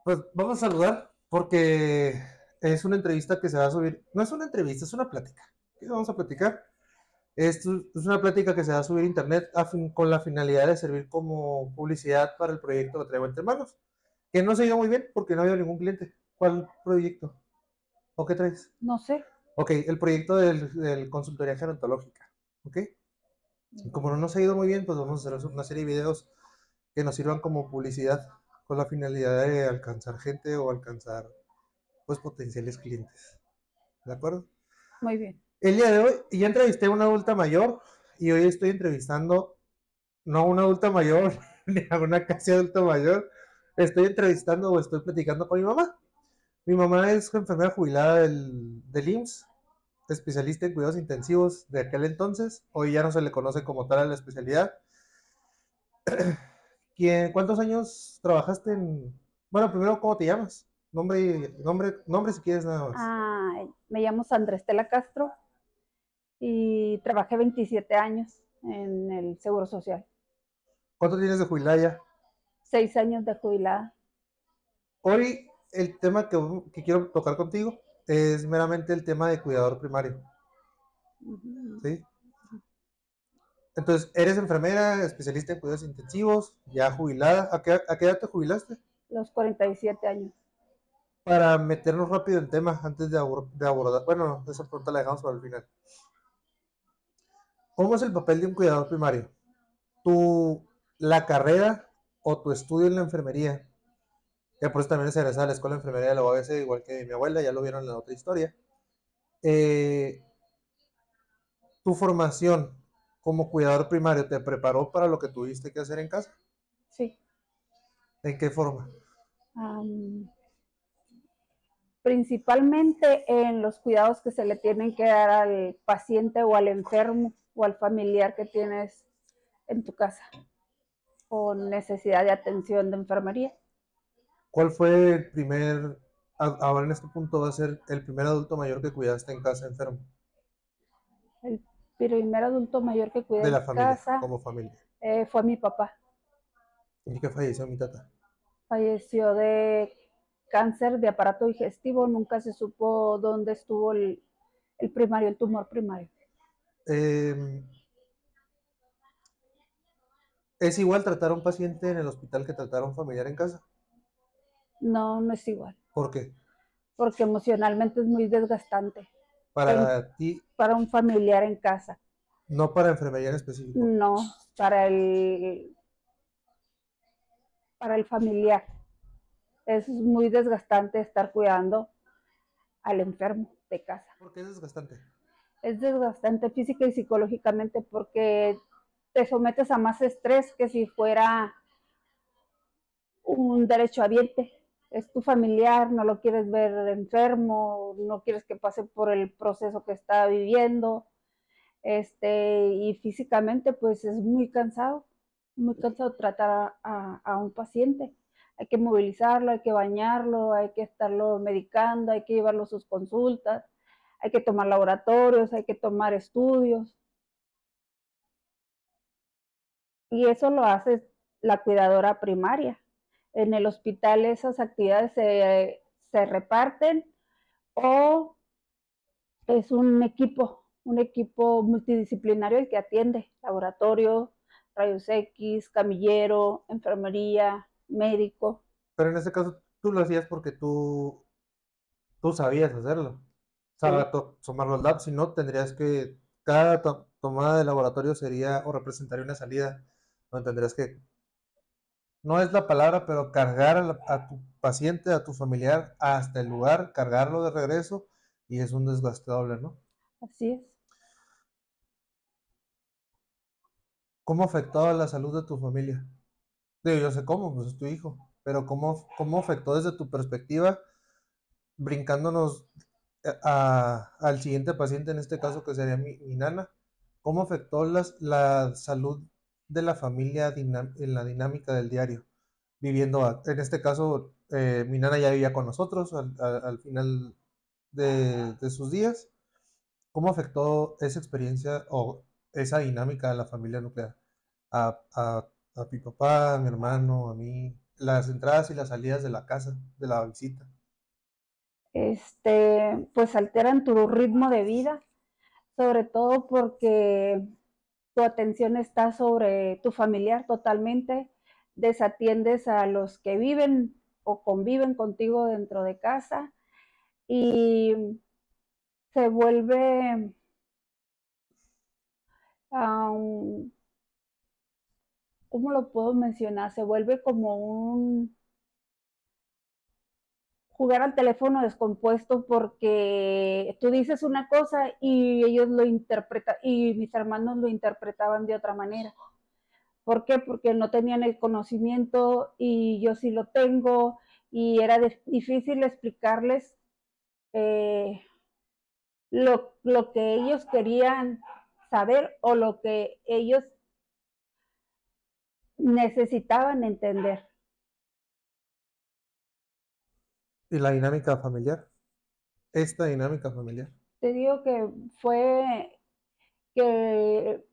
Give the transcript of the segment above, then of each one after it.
Pues vamos a saludar porque es una entrevista que se va a subir. No es una entrevista, es una plática. ¿Qué vamos a platicar? Esto es una plática que se va a subir a internet con la finalidad de servir como publicidad para el proyecto que traigo entre manos. Que no se ha ido muy bien porque no ha habido ningún cliente. ¿Cuál proyecto? ¿O qué traes? No sé. Ok, el proyecto del consultoría gerontológica. Ok. Y como no nos ha ido muy bien, pues vamos a hacer una serie de videos que nos sirvan como publicidad con la finalidad de alcanzar gente o alcanzar pues potenciales clientes. ¿De acuerdo? Muy bien. El día de hoy ya entrevisté a una adulta mayor y hoy estoy entrevistando no a una adulta mayor ni a una casi adulta mayor. Estoy entrevistando o estoy platicando con mi mamá. Mi mamá es enfermera jubilada del IMSS, especialista en cuidados intensivos de aquel entonces. Hoy ya no se le conoce como tal a la especialidad. ¿Cuántos años trabajaste en... Bueno, primero, ¿cómo te llamas? Nombre si quieres nada más. Me llamo Sandra Estela Castro y trabajé 27 años en el Seguro Social. ¿Cuánto tienes de jubilada ya? 6 años de jubilada. Hoy el tema que quiero tocar contigo es meramente el tema de cuidador primario, Ujú. ¿sí? Entonces, eres enfermera, especialista en cuidados intensivos, ya jubilada. ¿A qué edad te jubilaste? Los 47 años. Para meternos rápido en tema, antes de abordar, bueno, esa pregunta la dejamos para el final. ¿Cómo es el papel de un cuidador primario? La carrera o tu estudio en la enfermería, que por eso también es egresada a la escuela de enfermería de la UABC, igual que mi abuela, ya lo vieron en la otra historia. Eh, ¿Tu formación como cuidador primario te preparó para lo que tuviste que hacer en casa? Sí. ¿En qué forma? Am, Principalmente en los cuidados que se le tienen que dar al paciente o al enfermo o al familiar que tienes en tu casa con necesidad de atención de enfermería. ¿Cuál fue el primer, ahora en este punto va a ser el primer adulto mayor que cuidaste en casa enfermo? El primer adulto mayor que cuidé De en la familia, casa como familia. fue mi papá. Y que falleció mi tata. Falleció de cáncer de aparato digestivo, nunca se supo dónde estuvo el primario, el tumor primario. Eh, ¿Es igual tratar a un paciente en el hospital que tratar a un familiar en casa? No, no es igual, ¿Por qué? porque emocionalmente es muy desgastante en- Para ti, para un familiar en casa. no para enfermería en específico. No, para para el familiar. Es muy desgastante estar cuidando al enfermo de casa. ¿Por qué es desgastante? Es desgastante física y psicológicamente porque te sometes a más estrés que si fuera un derechohabiente. Es tu familiar, no lo quieres ver enfermo, no quieres que pase por el proceso que está viviendo, y físicamente pues es muy cansado tratar a un paciente. Hay que movilizarlo, hay que bañarlo, hay que estarlo medicando, hay que llevarlo a sus consultas, hay que tomar laboratorios, hay que tomar estudios. Y eso lo hace la cuidadora primaria. En el hospital esas actividades se reparten o es un equipo multidisciplinario el que atiende, laboratorio, rayos X, camillero, enfermería, médico. Pero en este caso tú lo hacías porque tú sabías hacerlo. Sí, Sabes tomar los labs, si no tendrías que, cada tomada de laboratorio sería o representaría una salida, donde tendrías que, no es la palabra, pero cargar a tu paciente, a tu familiar hasta el lugar, cargarlo de regreso y es un desgaste doble, ¿no? así es. ¿Cómo afectó a la salud de tu familia? Digo, yo sé cómo, pues es tu hijo, pero ¿cómo afectó desde tu perspectiva, brincándonos al siguiente paciente, en este caso que sería mi nana? ¿Cómo afectó la salud de la familia en la dinámica del diario? Viviendo, en este caso, mi nana ya vivía con nosotros al final de sus días. ¿Cómo afectó esa experiencia o esa dinámica de la familia nuclear? A mi papá, a mi hermano, a mí. las entradas y las salidas de la casa, de la visita? Pues alteran tu ritmo de vida, sobre todo porque tu atención está sobre tu familiar totalmente, desatiendes a los que viven o conviven contigo dentro de casa y se vuelve, um, ¿cómo lo puedo mencionar? Se vuelve como un jugar al teléfono descompuesto porque tú dices una cosa y ellos lo interpretan y mis hermanos lo interpretaban de otra manera. ¿Por qué? Porque no tenían el conocimiento y yo sí lo tengo y era difícil explicarles eh, lo que ellos querían saber o lo que ellos necesitaban entender. Y la dinámica familiar, esta dinámica familiar. Te digo que fue que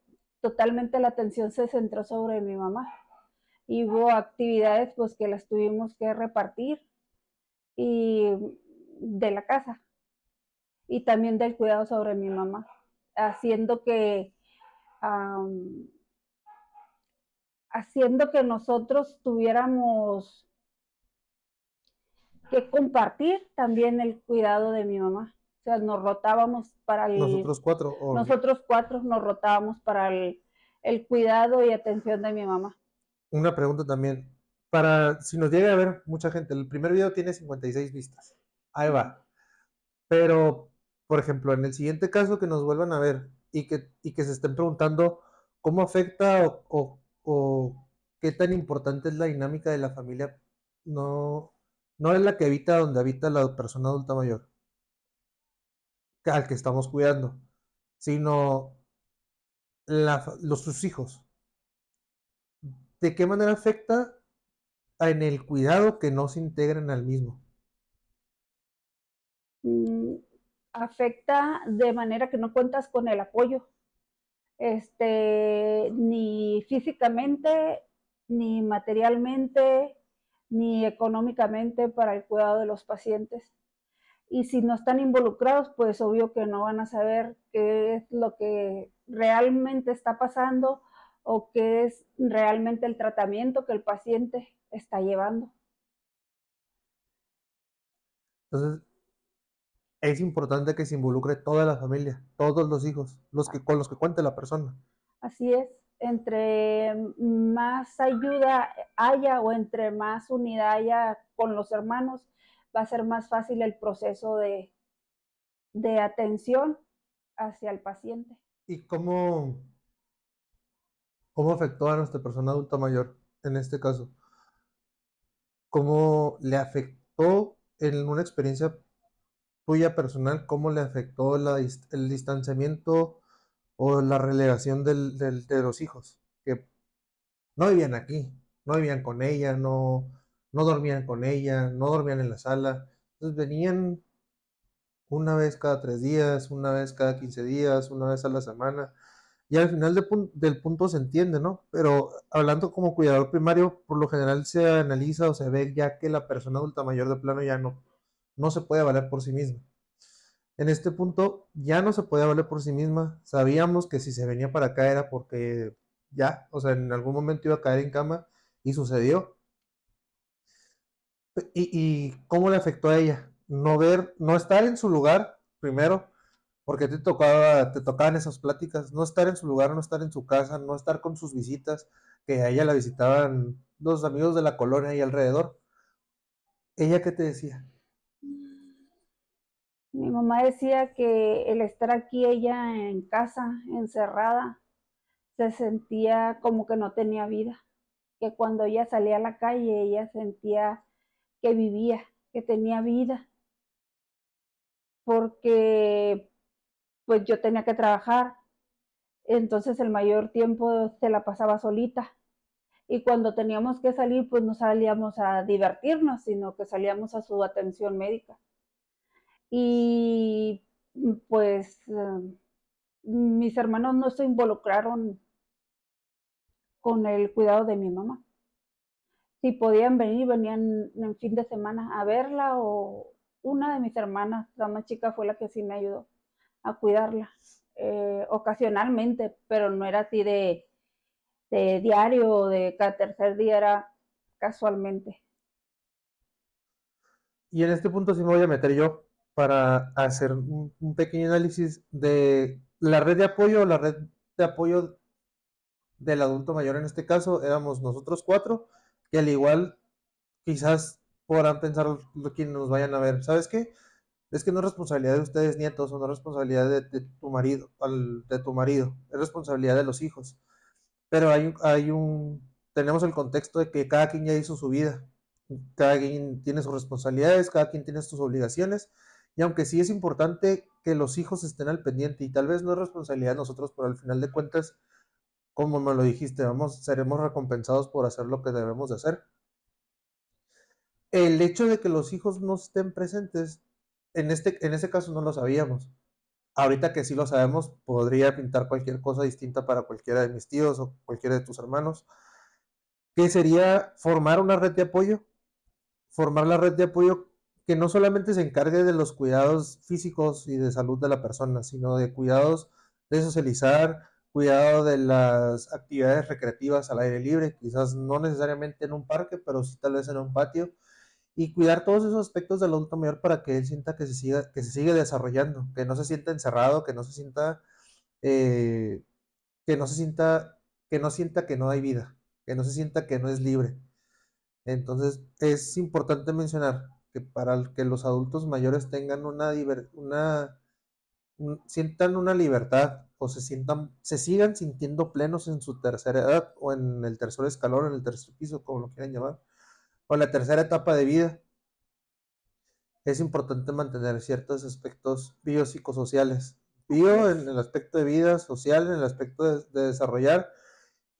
totalmente la atención se centró sobre mi mamá y hubo actividades pues que las tuvimos que repartir y de la casa y también del cuidado sobre mi mamá, haciendo que um, haciendo que nosotros tuviéramos que compartir también el cuidado de mi mamá. O sea, nos rotábamos para Nosotros cuatro, nosotros cuatro nos rotábamos para el cuidado y atención de mi mamá. una pregunta también. Para, si nos llega a ver mucha gente, el primer video tiene 56 vistas. Ahí va. Pero, por ejemplo, en el siguiente caso que nos vuelvan a ver y que se estén preguntando cómo afecta o qué tan importante es la dinámica de la familia, no, no es la que habita donde habita la persona adulta mayor, al que estamos cuidando, sino sus hijos. ¿De qué manera afecta en el cuidado que no se integren al mismo? Mm, Afecta de manera que no cuentas con el apoyo, ni físicamente, ni materialmente, ni económicamente para el cuidado de los pacientes. Y si no están involucrados, pues obvio que no van a saber qué es lo que realmente está pasando o qué es realmente el tratamiento que el paciente está llevando. Entonces, es importante que se involucre toda la familia, todos los hijos, con los que cuente la persona. Así es, entre más ayuda haya o entre más unidad haya con los hermanos, va a ser más fácil el proceso de atención hacia el paciente. ¿Y cómo afectó a nuestra persona adulta mayor en este caso? ¿Cómo le afectó en una experiencia tuya personal? ¿Cómo le afectó el distanciamiento o la relegación de los hijos? Que no vivían aquí, no vivían con ella, no dormían con ella, no dormían en la sala. Entonces venían una vez cada 3 días, una vez cada 15 días, una vez a la semana. Y al final del punto se entiende, ¿no? Pero hablando como cuidador primario, por lo general se analiza o se ve ya que la persona adulta mayor de plano ya no se puede valer por sí misma. En este punto ya no se podía valer por sí misma. Sabíamos que si se venía para acá era porque ya, o sea, en algún momento iba a caer en cama y sucedió. ¿Y cómo le afectó a ella? No estar en su lugar, primero, porque te tocaban esas pláticas, no estar en su lugar, no estar en su casa, no estar con sus visitas, que a ella la visitaban los amigos de la colonia y alrededor. ¿Ella qué te decía? Mi mamá decía que el estar aquí ella en casa, encerrada, se sentía como que no tenía vida, que cuando ella salía a la calle ella sentía que vivía, que tenía vida, porque pues yo tenía que trabajar, entonces el mayor tiempo se la pasaba solita. Y cuando teníamos que salir, pues no salíamos a divertirnos, sino que salíamos a su atención médica. Y pues mis hermanos no se involucraron con el cuidado de mi mamá. si podían venir, venían en fin de semana a verla, o una de mis hermanas, la más chica, fue la que sí me ayudó a cuidarla, ocasionalmente, pero no era así de diario o de cada tercer día, era casualmente. Y en este punto sí me voy a meter yo para hacer un pequeño análisis de la red de apoyo. La red de apoyo del adulto mayor en este caso éramos nosotros cuatro, que al igual quizás podrán pensar quienes nos vayan a ver, ¿sabes qué? Es que no es responsabilidad de ustedes nietos, o no es responsabilidad de tu marido, de tu marido, es responsabilidad de los hijos. Pero tenemos el contexto de que cada quien ya hizo su vida, cada quien tiene sus responsabilidades, cada quien tiene sus obligaciones, y aunque sí es importante que los hijos estén al pendiente, y tal vez no es responsabilidad de nosotros, pero al final de cuentas, como me lo dijiste, seremos recompensados por hacer lo que debemos de hacer. El hecho de que los hijos no estén presentes, en este caso no lo sabíamos. Ahorita que sí lo sabemos, podría pintar cualquier cosa distinta para cualquiera de mis tíos o cualquiera de tus hermanos, que sería formar una red de apoyo, formar la red de apoyo que no solamente se encargue de los cuidados físicos y de salud de la persona, sino de cuidados de socializar, cuidado de las actividades recreativas al aire libre, quizás no necesariamente en un parque, pero sí tal vez en un patio, y cuidar todos esos aspectos del adulto mayor para que él sienta que se sigue desarrollando, que no se sienta encerrado, eh, que no se sienta, que no sienta que no hay vida, que no se sienta que no es libre. Entonces, es importante mencionar que para que los adultos mayores tengan sientan una libertad, o se sigan sintiendo plenos en su tercera edad, o en el tercer escalón, en el tercer piso, como lo quieran llamar, o en la tercera etapa de vida, es importante mantener ciertos aspectos biopsicosociales. Así Bio en es. el aspecto de vida, social en el aspecto de desarrollar,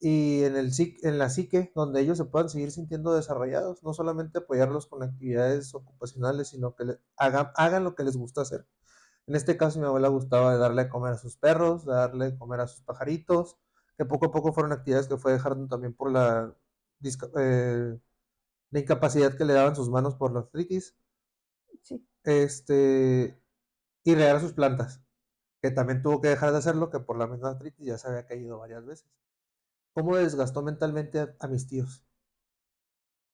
y en la psique, donde ellos se puedan seguir sintiendo desarrollados, no solamente apoyarlos con actividades ocupacionales, sino que hagan lo que les gusta hacer. En este caso, a mi abuela gustaba darle de comer a sus perros, darle de comer a sus pajaritos, que poco a poco fueron actividades que fue dejando también por la incapacidad que le daban sus manos por la artritis, Sí. y regar sus plantas, que también tuvo que dejar de hacerlo, que por la misma artritis ya se había caído varias veces. ¿Cómo desgastó mentalmente a mis tíos?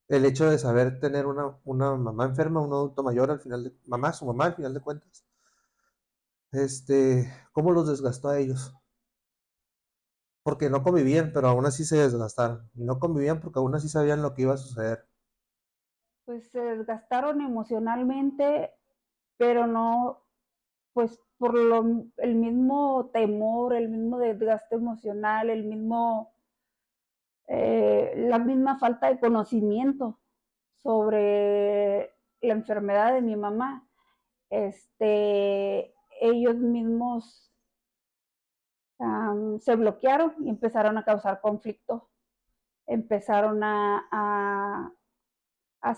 El hecho de saber tener una mamá enferma, un adulto mayor al final su mamá al final de cuentas, ¿cómo los desgastó a ellos? Porque no convivían, pero aún así se desgastaron. Y no convivían porque aún así sabían lo que iba a suceder. Pues se desgastaron emocionalmente, pero no, pues por el mismo temor, el mismo desgaste emocional, la misma falta de conocimiento sobre la enfermedad de mi mamá. Ellos mismos se bloquearon y empezaron a causar conflicto, empezaron a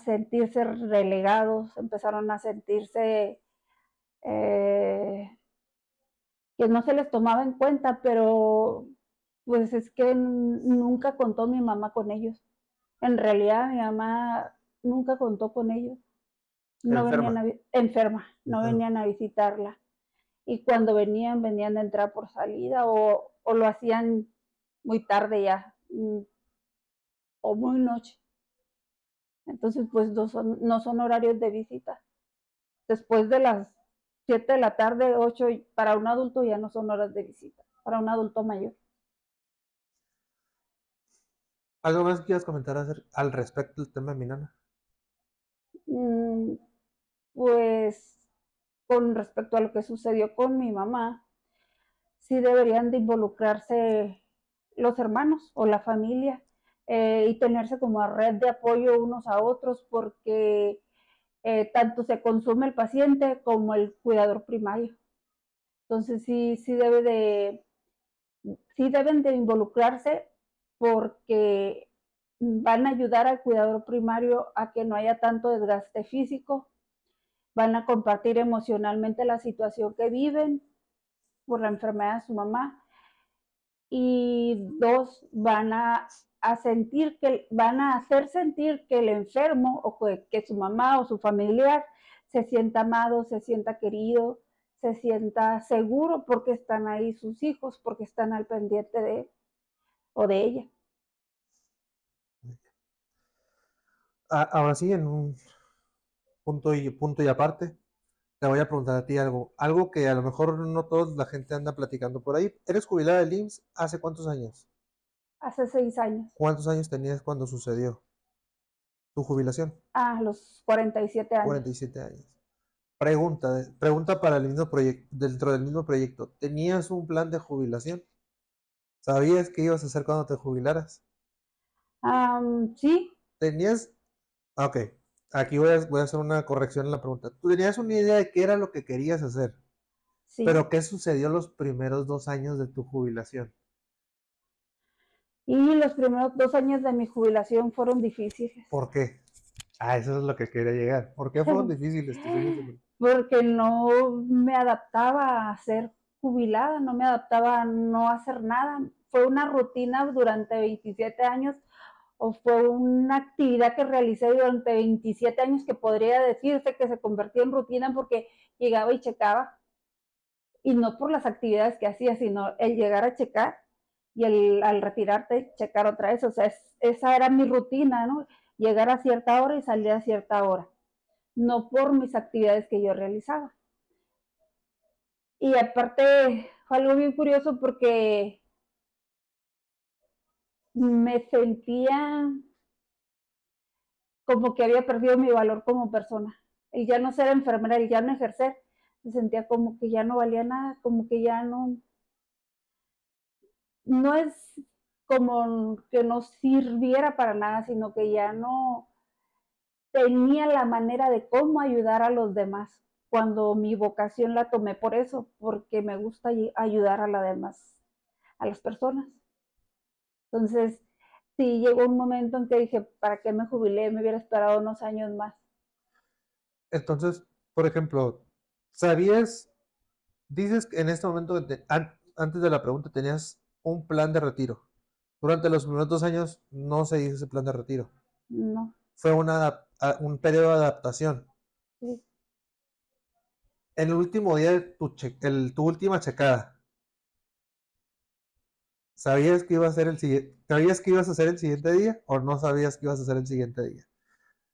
sentirse relegados, empezaron a sentirse eh, que no se les tomaba en cuenta, pero pues es que nunca contó mi mamá con ellos. En realidad mi mamá nunca contó con ellos. No Enferma. venían enferma, no Enferma. venían a visitarla. Y cuando venían, venían de entrar por salida, o lo hacían muy tarde ya, o muy noche. Entonces, pues no son horarios de visita. Después de las 7 de la tarde, 8, para un adulto ya no son horas de visita, para un adulto mayor. ¿Algo más que quieras comentar al respecto del tema de mi nana? Mm, Pues con respecto a lo que sucedió con mi mamá, sí deberían de involucrarse los hermanos o la familia, y tenerse como red de apoyo unos a otros, porque tanto se consume el paciente como el cuidador primario. Entonces sí deben de involucrarse, porque van a ayudar al cuidador primario a que no haya tanto desgaste físico, van a compartir emocionalmente la situación que viven por la enfermedad de su mamá, y dos, van a a sentir que van a hacer sentir que el enfermo o que su mamá o su familiar se sienta amado, se sienta querido, se sienta seguro porque están ahí sus hijos, porque están al pendiente de él o de ella. Ahora sí, en un punto y aparte, te voy a preguntar a ti algo que a lo mejor no toda la gente anda platicando por ahí. ¿Eres jubilada del IMSS hace cuántos años? Hace 6 años, ¿Cuántos años tenías cuando sucedió tu jubilación? a los 47 años. 47 años. Pregunta para el mismo proyecto, dentro del mismo proyecto. ¿Tenías un plan de jubilación? ¿Sabías qué ibas a hacer cuando te jubilaras? Sí, ¿Tenías? Ok, aquí voy a hacer una corrección en la pregunta. ¿Tú tenías una idea de qué era lo que querías hacer? sí. Pero ¿qué sucedió los primeros 2 años de tu jubilación? Y los primeros 2 años de mi jubilación fueron difíciles. ¿Por qué? Eso es lo que quería llegar. ¿Por qué fueron difíciles tus años de jubilación? Porque no me adaptaba a ser jubilada, no me adaptaba a no hacer nada. Fue una rutina durante 27 años o fue una actividad que realicé durante 27 años que podría decirse que se convertía en rutina porque llegaba y checaba, y no por las actividades que hacía, sino el llegar a checar y al retirarte, checar otra vez. O sea, esa era mi rutina, ¿no? Llegar a cierta hora y salir a cierta hora, no por mis actividades que yo realizaba. Y aparte fue algo bien curioso porque me sentía como que había perdido mi valor como persona. El ya no ser enfermera, el ya no ejercer, me sentía como que ya no valía nada, como que ya no es como que no sirviera para nada, sino que ya no tenía la manera de cómo ayudar a los demás. Cuando mi vocación la tomé por eso, porque me gusta ayudar a las demás, a las personas. Entonces, sí llegó un momento en que dije, ¿para qué me jubilé? Me hubiera esperado unos años más. Entonces, por ejemplo, dices que en este momento, antes de la pregunta, tenías un plan de retiro. Durante los primeros 2 años no se hizo ese plan de retiro. No, Fue un periodo de adaptación. sí. En el último día de tu última checada, ¿sabías que iba a ser ¿sabías que ibas a hacer el siguiente día o no sabías que ibas a hacer el siguiente día?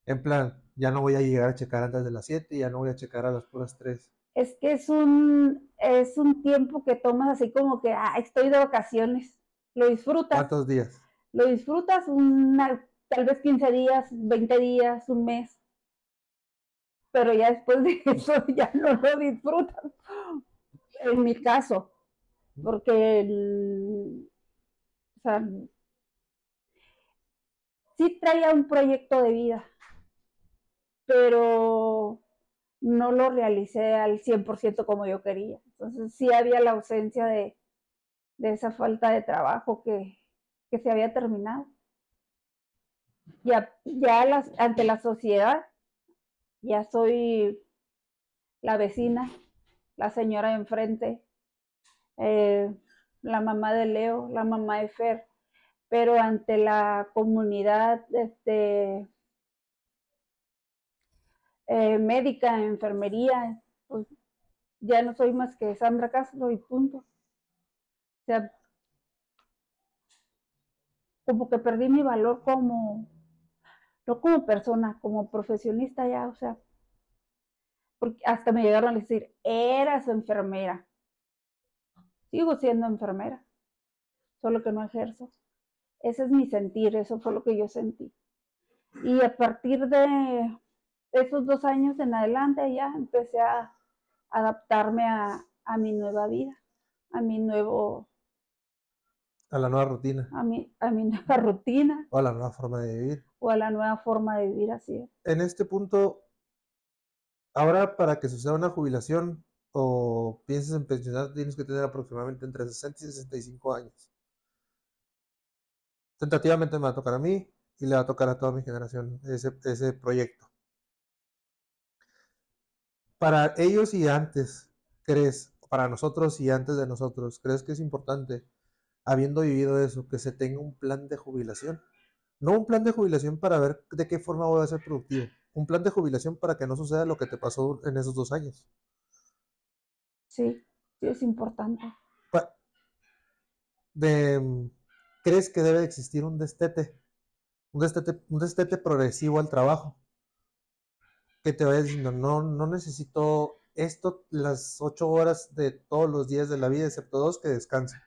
En plan, ya no voy a llegar a checar antes de las 7, ya no voy a checar a las puras 3. Es que es un tiempo que tomas así como que, estoy de vacaciones. Lo disfrutas, ¿Cuántos días? lo disfrutas tal vez 15 días, 20 días, un mes, pero ya después de eso ya no lo disfrutas. En mi caso, porque o sea, sí traía un proyecto de vida, pero no lo realicé al 100% como yo quería. Entonces sí había la ausencia de esa falta de trabajo que se había terminado. Ya ante la sociedad, ya soy la vecina, la señora de enfrente, eh, la mamá de Leo, la mamá de Fer, pero ante la comunidad médica, enfermería, pues ya no soy más que Sandra Castro y punto. O sea, como que perdí mi valor no como persona, como profesionista ya, o sea, porque hasta me llegaron a decir, eras enfermera. Sigo siendo enfermera, solo que no ejerzo. Ese es mi sentir, eso fue lo que yo sentí. Y a partir de esos 2 años en adelante ya empecé a adaptarme a mi nueva vida, a mi nuevo, A la nueva rutina a mi nueva rutina o a la nueva forma de vivir. o a la nueva forma de vivir, así es. En este punto, ahora para que suceda una jubilación o pienses en pensionar, tienes que tener aproximadamente entre 60 y 65 años. Tentativamente me va a tocar a mí y le va a tocar a toda mi generación ese proyecto. Para ellos y antes, ¿crees? Para nosotros y antes de nosotros, ¿crees que es importante habiendo vivido eso, que se tenga un plan de jubilación. No un plan de jubilación para ver de qué forma voy a ser productivo. Un plan de jubilación para que no suceda lo que te pasó en esos 2 años. Sí, sí es importante. Pa- de, ¿Crees que debe existir un destete? Un destete progresivo al trabajo. Que te vaya diciendo, no, no necesito esto las 8 horas de todos los días de la vida, excepto 2 que descansen.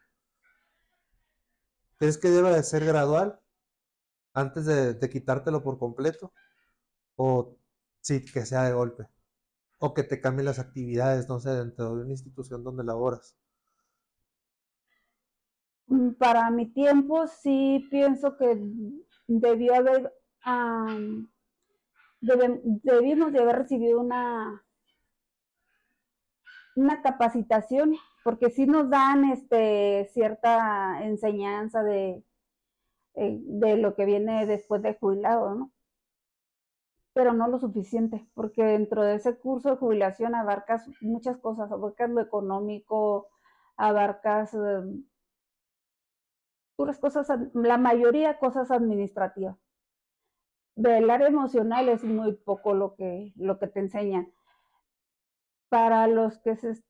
¿Crees que debe de ser gradual antes de quitártelo por completo? O sí, que sea de golpe. O que te cambien las actividades, no sé, dentro de una institución donde laboras. Para mi tiempo sí pienso que debió haber, debimos de haber recibido una capacitación, porque sí nos dan cierta enseñanza de lo que viene después de jubilado, ¿no? Pero no lo suficiente, porque dentro de ese curso de jubilación abarcas muchas cosas, abarcas lo económico, abarcas puras cosas, la mayoría cosas administrativas. Del área emocional es muy poco lo que te enseñan. Para los que se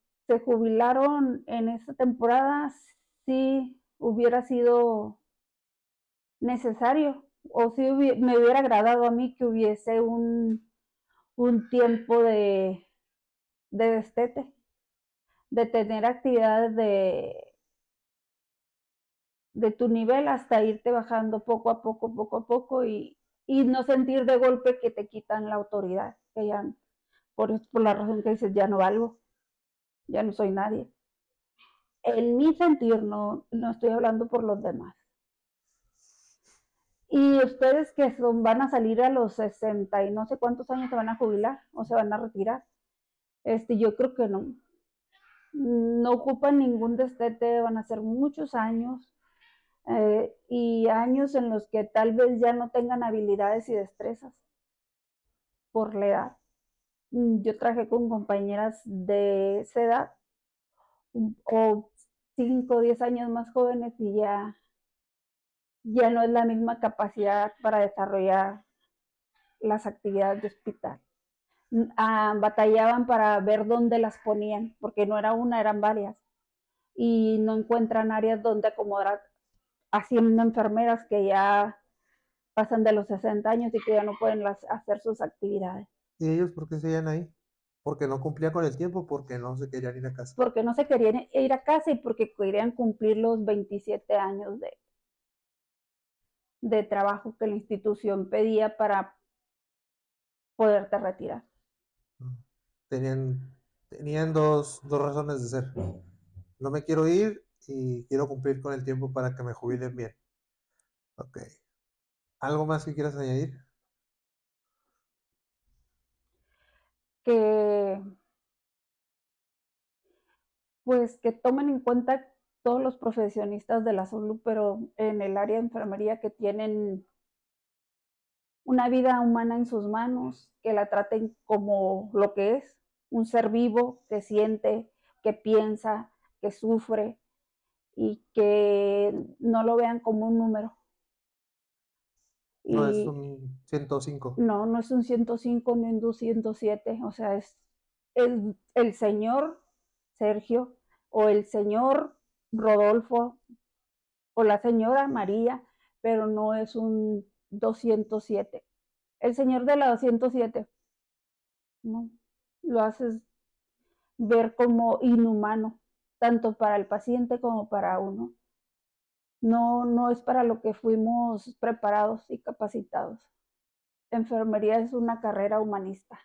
jubilaron en esta temporada, sí hubiera sido necesario, o sí me hubiera agradado a mí que hubiese un tiempo de destete, de tener actividades de tu nivel hasta irte bajando poco a poco y no sentir de golpe que te quitan la autoridad, que ya, por la razón que dices, ya no valgo, ya no soy nadie. En mi sentir, no estoy hablando por los demás. Y ustedes que van a salir a los 60 y no sé cuántos años se van a jubilar o se van a retirar, yo creo que no ocupan ningún destete, van a ser muchos años y años en los que tal vez ya no tengan habilidades y destrezas por la edad. Yo trabajé con compañeras de esa edad o 5 o 10 años más jóvenes y ya no es la misma capacidad para desarrollar las actividades de hospital. Batallaban para ver dónde las ponían, porque no era una, eran varias, y no encuentran áreas donde acomodar haciendo enfermeras que ya pasan de los 60 años y que ya no pueden hacer sus actividades. ¿Y ellos por qué seguían ahí? Porque no cumplían con el tiempo, porque no se querían ir a casa. Porque no se querían ir a casa y porque querían cumplir los 27 años de trabajo que la institución pedía para poderte retirar. Tenían dos razones de ser. No me quiero ir y quiero cumplir con el tiempo para que me jubilen bien. Ok. ¿Algo más que quieras añadir? Que pues que tomen en cuenta todos los profesionistas de la salud, pero en el área de enfermería que tienen una vida humana en sus manos, que la traten como lo que es, un ser vivo que siente, que piensa, que sufre y que no lo vean como un número. No es Y un 105. no es un 105 ni un 207, o sea, es el señor Sergio o el señor Rodolfo o la señora María, pero no es un 207. El señor de la 207, ¿no? Lo haces ver como inhumano, tanto para el paciente como para uno. No es para lo que fuimos preparados y capacitados. Enfermería es una carrera humanista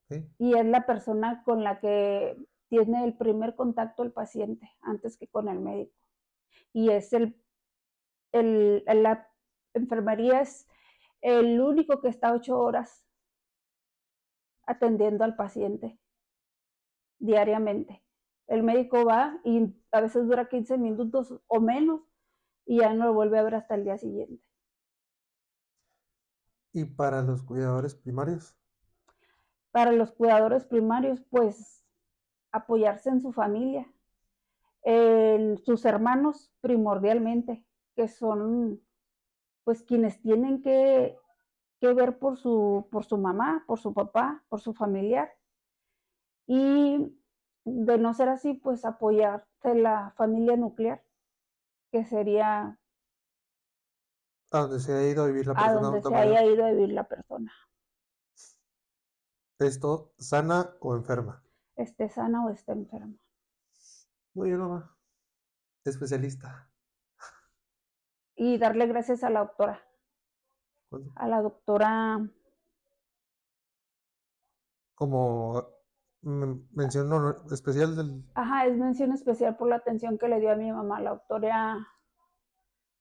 ¿Sí? y es la persona con la que tiene el primer contacto el paciente antes que con el médico. Y es la enfermería es el único que está 8 horas atendiendo al paciente diariamente. El médico va y a veces dura 15 minutos o menos y ya no lo vuelve a ver hasta el día siguiente. ¿Y para los cuidadores primarios? Para los cuidadores primarios, pues apoyarse en su familia, sus hermanos primordialmente, que son pues quienes tienen que ver por su mamá, por su papá, por su familiar. Y de no ser así, pues apoyarse la familia nuclear, que sería A donde se ha ido a vivir la a persona donde adulta se mayor. haya ido a vivir la persona, ¿Esto sana o enferma? esté sana o esté enferma. Muy bien, mamá. Especialista. Y darle gracias ¿Cuándo? a la doctora, Como mención especial del ajá, es mención especial por la atención que le dio a mi mamá, la doctora,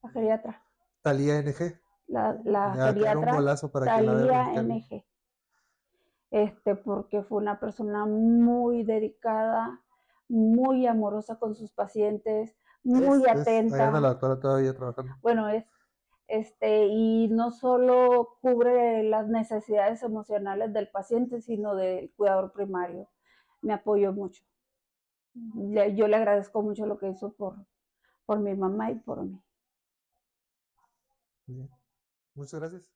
la geriatra, Talía NG. la Le va a caer un geriatra golazo para que la vea Talía Mexicali. NG, porque fue una persona muy dedicada, muy amorosa con sus pacientes, muy Ahí anda la atenta. doctora todavía trabajando. Bueno, y no solo cubre las necesidades emocionales del paciente, sino del cuidador primario. Me apoyó mucho. Yo le agradezco mucho lo que hizo por mi mamá y por mí. Bien. Muchas gracias.